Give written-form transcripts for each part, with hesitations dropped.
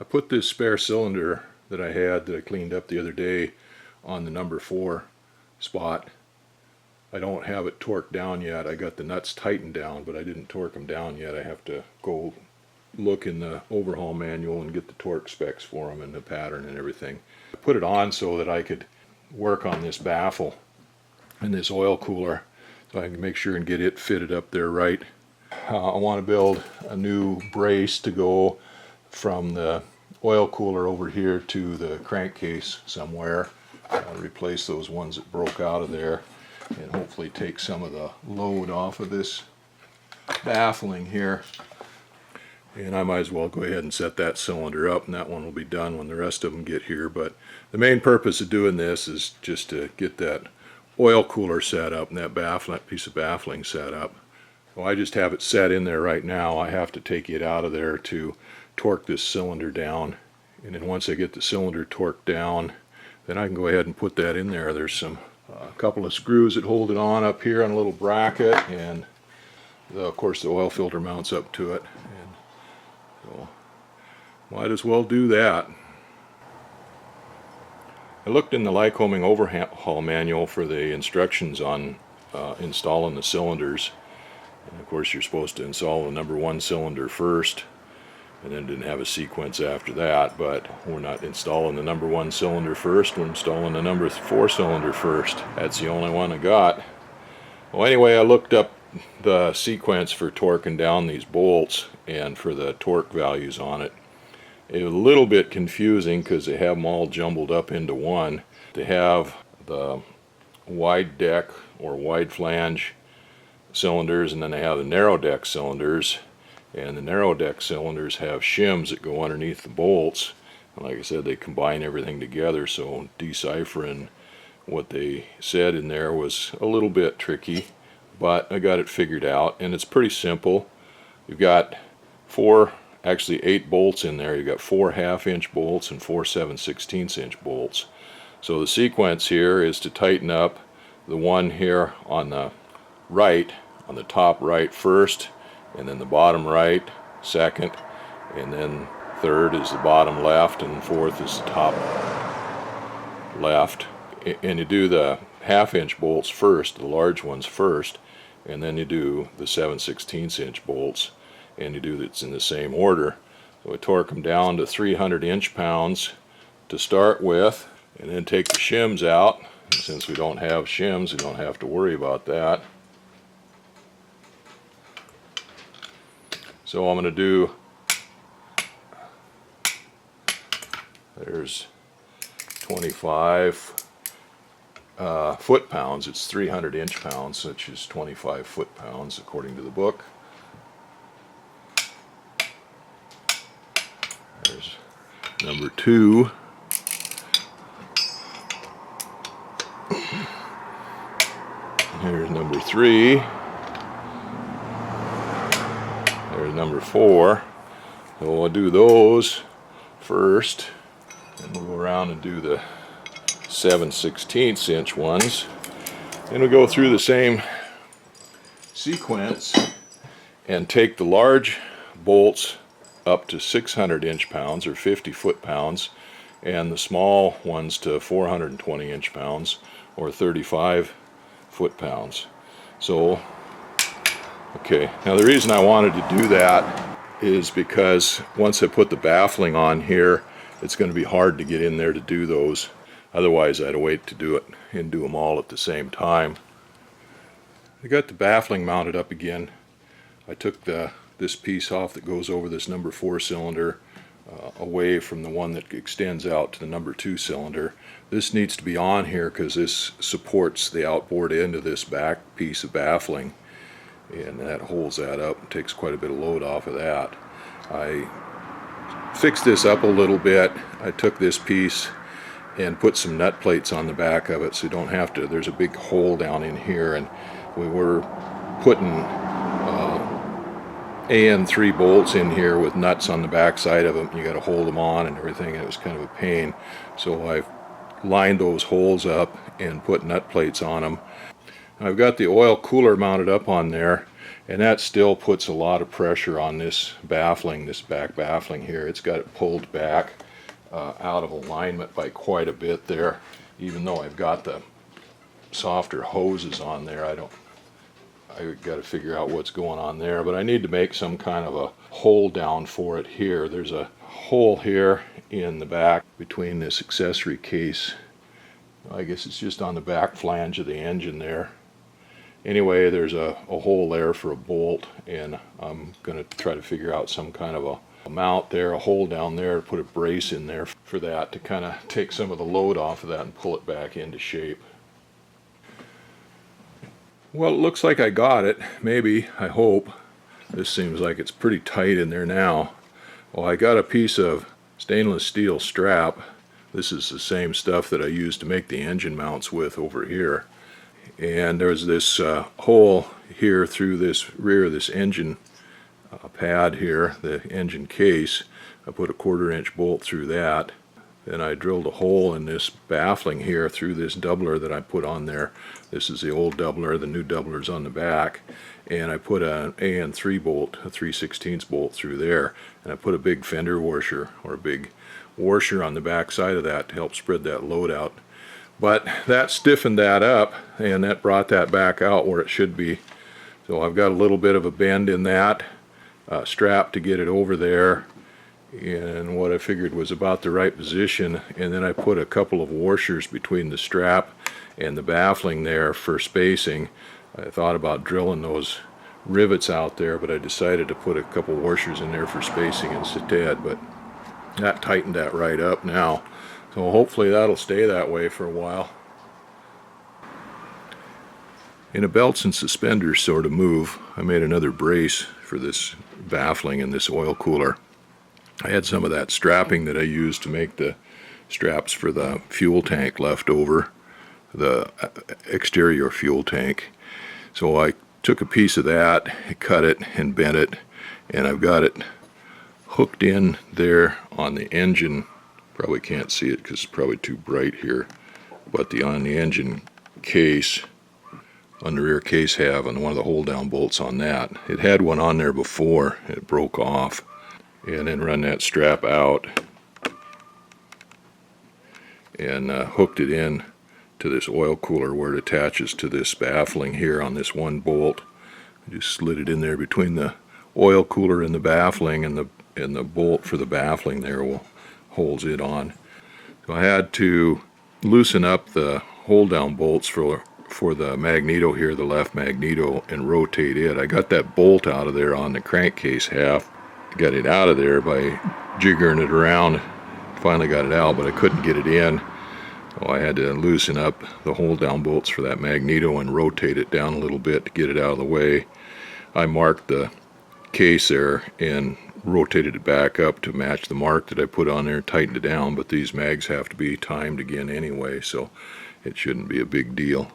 I put this spare cylinder that I had that I cleaned up the other day on the number 4 spot. I don't have it torqued down yet. I got the nuts tightened down, but I didn't torque them down yet. I have to go look in the overhaul manual and get the torque specs for them and the pattern and everything. I put it on so that I could work on this baffle and this oil cooler so I can make sure and get it fitted up there right. I want to build a new brace to go from the oil cooler over here to the crankcase somewhere. Replace those ones that broke out of there and hopefully take some of the load off of this baffling here. And I might as well go ahead and set that cylinder up, and that one will be done when the rest of them get here. But the main purpose of doing this is just to get that oil cooler set up and that piece of baffling set up. Well, I just have it set in there right now. I have to take it out of there to torque this cylinder down, and then once I get the cylinder torqued down, then I can go ahead and put that in there. There's a couple of screws that hold it on up here on a little bracket, and of course the oil filter mounts up to it, and so might as well do that. I looked in the Lycoming overhaul manual for the instructions on installing the cylinders, and of course you're supposed to install the number 1 cylinder first, and then didn't have a sequence after that, but we're not installing the number 1 cylinder first, we're installing the number 4 cylinder first. That's the only one I got. Well, anyway, I looked up the sequence for torquing down these bolts and for the torque values on it. It was a little bit confusing because they have them all jumbled up into one. They have the wide deck or wide flange cylinders, and then they have the narrow deck cylinders, and the narrow deck cylinders have shims that go underneath the bolts, and like I said, they combine everything together, so deciphering what they said in there was a little bit tricky, but I got it figured out, and it's pretty simple. You've got 8 bolts in there. You've got 4 1/2-inch bolts and 4 7/16-inch bolts. So the sequence here is to tighten up the one here on the right, on the top right first, and then the bottom right second, and then third is the bottom left, and fourth is the top left. And you do the 1/2-inch bolts first, the large ones first, and then you do the 7/16-inch bolts, and you do it's in the same order. So I torque them down to 300 inch-pounds to start with, and then take the shims out. And since we don't have shims, we don't have to worry about that. So I'm going to do, there's 25 foot-pounds. It's 300 inch-pounds, which is 25 foot-pounds according to the book. There's number 2. Here's number 3. There's number 4. So we'll do those first, and we'll go around and do the 7/16-inch ones. Then we'll go through the same sequence and take the large bolts up to 600 inch-pounds or 50 foot-pounds, and the small ones to 420 inch-pounds or 35 foot-pounds. So, okay, now the reason I wanted to do that is because once I put the baffling on here, it's going to be hard to get in there to do those. Otherwise I'd wait to do it and do them all at the same time. I got the baffling mounted up again. I took this piece off that goes over this number 4 cylinder away from the one that extends out to the number 2 cylinder. This needs to be on here because this supports the outboard end of this back piece of baffling, and that holds that up and takes quite a bit of load off of that. I fixed this up a little bit. I took this piece and put some nut plates on the back of it so you don't have to, there's a big hole down in here, and we were putting AN3 bolts in here with nuts on the back side of them. You got to hold them on and everything, and it was kind of a pain. So I lined those holes up and put nut plates on them. I've got the oil cooler mounted up on there, And that still puts a lot of pressure on this baffling, this back baffling here. It's got it pulled back out of alignment by quite a bit there. Even though I've got the softer hoses on there, I got to figure out what's going on there. But I need to make some kind of a hole down for it here. There's a hole here in the back between this accessory case. I guess it's just on the back flange of the engine there. Anyway, there's a hole there for a bolt, and I'm going to try to figure out some kind of a mount there, a hole down there, put a brace in there for that to kind of take some of the load off of that and pull it back into shape. Well, it looks like I got it. Maybe, I hope. This seems like it's pretty tight in there now. Well, I got a piece of stainless steel strap. This is the same stuff that I used to make the engine mounts with over here. And there's this hole here through this rear of this engine pad here, the engine case. I put a 1/4-inch bolt through that. Then I drilled a hole in this baffling here through this doubler that I put on there. This is the old doubler, the new doubler's on the back. And I put an AN3 bolt, a 3/16 bolt through there. And I put a big fender washer, or a big washer on the back side of that to help spread that load out. But that stiffened that up, and that brought that back out where it should be. So I've got a little bit of a bend in that strap to get it over there, in what I figured was about the right position. And then I put a couple of washers between the strap and the baffling there for spacing. I thought about drilling those rivets out there, but I decided to put a couple washers in there for spacing instead. But that tightened that right up now. So hopefully that'll stay that way for a while. In a belts and suspenders sort of move, I made another brace for this baffling and this oil cooler. I had some of that strapping that I used to make the straps for the fuel tank left over, the exterior fuel tank. So I took a piece of that, cut it and bent it, and I've got it hooked in there on the engine. Probably can't see it because it's probably too bright here, but on the engine case, on the rear case have, and one of the hold down bolts on that. It had one on there before, it broke off, and then run that strap out and hooked it in to this oil cooler where it attaches to this baffling here on this one bolt. I just slid it in there between the oil cooler and the baffling, and the bolt for the baffling there will holds it on. So I had to loosen up the hold down bolts for the magneto here, the left magneto, and rotate it. I got that bolt out of there on the crankcase half. Got it out of there by jiggering it around. Finally got it out, but I couldn't get it in. So I had to loosen up the hold down bolts for that magneto and rotate it down a little bit to get it out of the way. I marked the case there and rotated it back up to match the mark that I put on there, tightened it down, but these mags have to be timed again anyway, so it shouldn't be a big deal.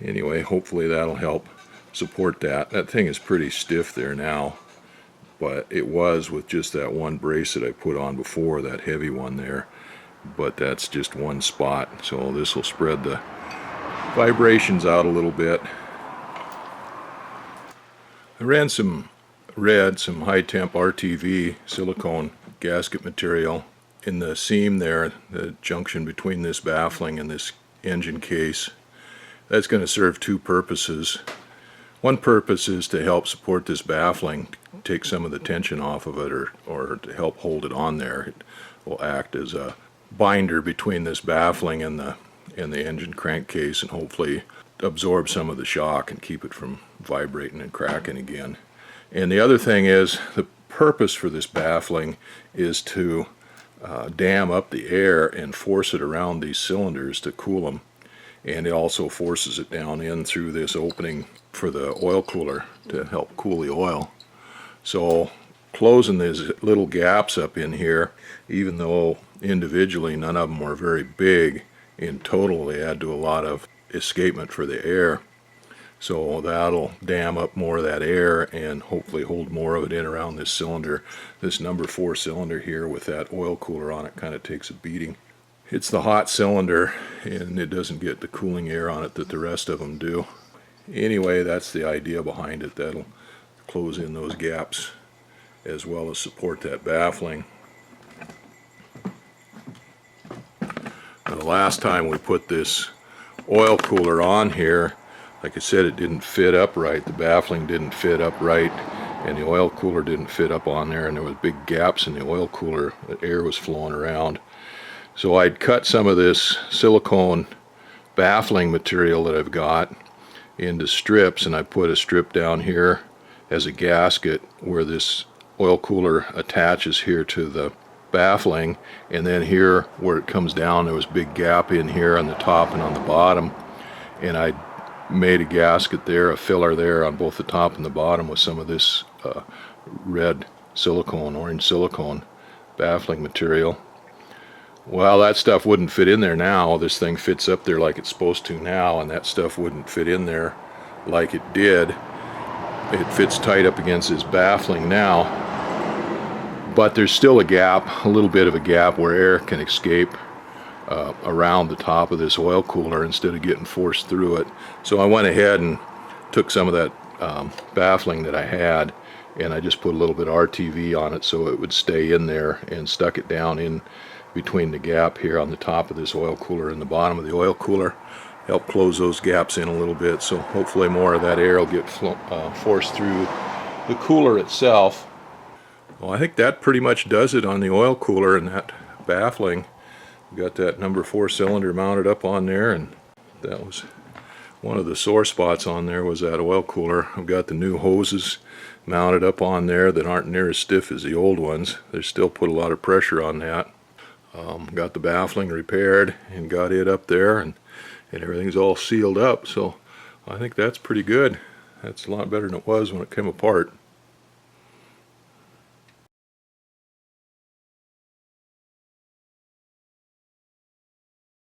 Anyway, hopefully that'll help support that. That thing is pretty stiff there now, but it was with just that one brace that I put on before, that heavy one there, but that's just one spot, so this will spread the vibrations out a little bit. I ran some high temp RTV silicone gasket material in the seam there, the junction between this baffling and this engine case. That's going to serve two purposes. One purpose is to help support this baffling, take some of the tension off of it, or to help hold it on there. It will act as a binder between this baffling and the engine crankcase, and hopefully absorb some of the shock and keep it from vibrating and cracking again. And the other thing is, the purpose for this baffling is to dam up the air and force it around these cylinders to cool them. And it also forces it down in through this opening for the oil cooler to help cool the oil. So closing these little gaps up in here, even though individually none of them were very big, in total they add to a lot of escapement for the air. So that'll dam up more of that air and hopefully hold more of it in around this cylinder. This number 4 cylinder here with that oil cooler on it kind of takes a beating. It's the hot cylinder, and it doesn't get the cooling air on it that the rest of them do. Anyway, that's the idea behind it. That'll close in those gaps as well as support that baffling. Now, the last time we put this oil cooler on here, like I said, it didn't fit up right. The baffling didn't fit up right, and the oil cooler didn't fit up on there, and there was big gaps in the oil cooler. The air was flowing around. So I'd cut some of this silicone baffling material that I've got into strips, and I put a strip down here as a gasket where this oil cooler attaches here to the baffling, and then here where it comes down there was a big gap in here on the top and on the bottom, and I made a gasket there, a filler there on both the top and the bottom with some of this red silicone, orange silicone baffling material. Well, that stuff wouldn't fit in there now. This thing fits up there like it's supposed to now, and that stuff wouldn't fit in there like it did. It fits tight up against this baffling now, but there's still a gap, a little bit of a gap where air can escape around the top of this oil cooler instead of getting forced through it. So I went ahead and took some of that baffling that I had, and I just put a little bit of RTV on it so it would stay in there, and stuck it down in between the gap here on the top of this oil cooler and the bottom of the oil cooler. Help close those gaps in a little bit, so hopefully more of that air will get forced through the cooler itself. Well, I think that pretty much does it on the oil cooler and that baffling. We got that number 4 cylinder mounted up on there, and that was one of the sore spots on there, was that oil cooler. I've got the new hoses mounted up on there that aren't near as stiff as the old ones. They still put a lot of pressure on that. Got the baffling repaired and got it up there, and everything's all sealed up, so I think that's pretty good. That's a lot better than it was when it came apart.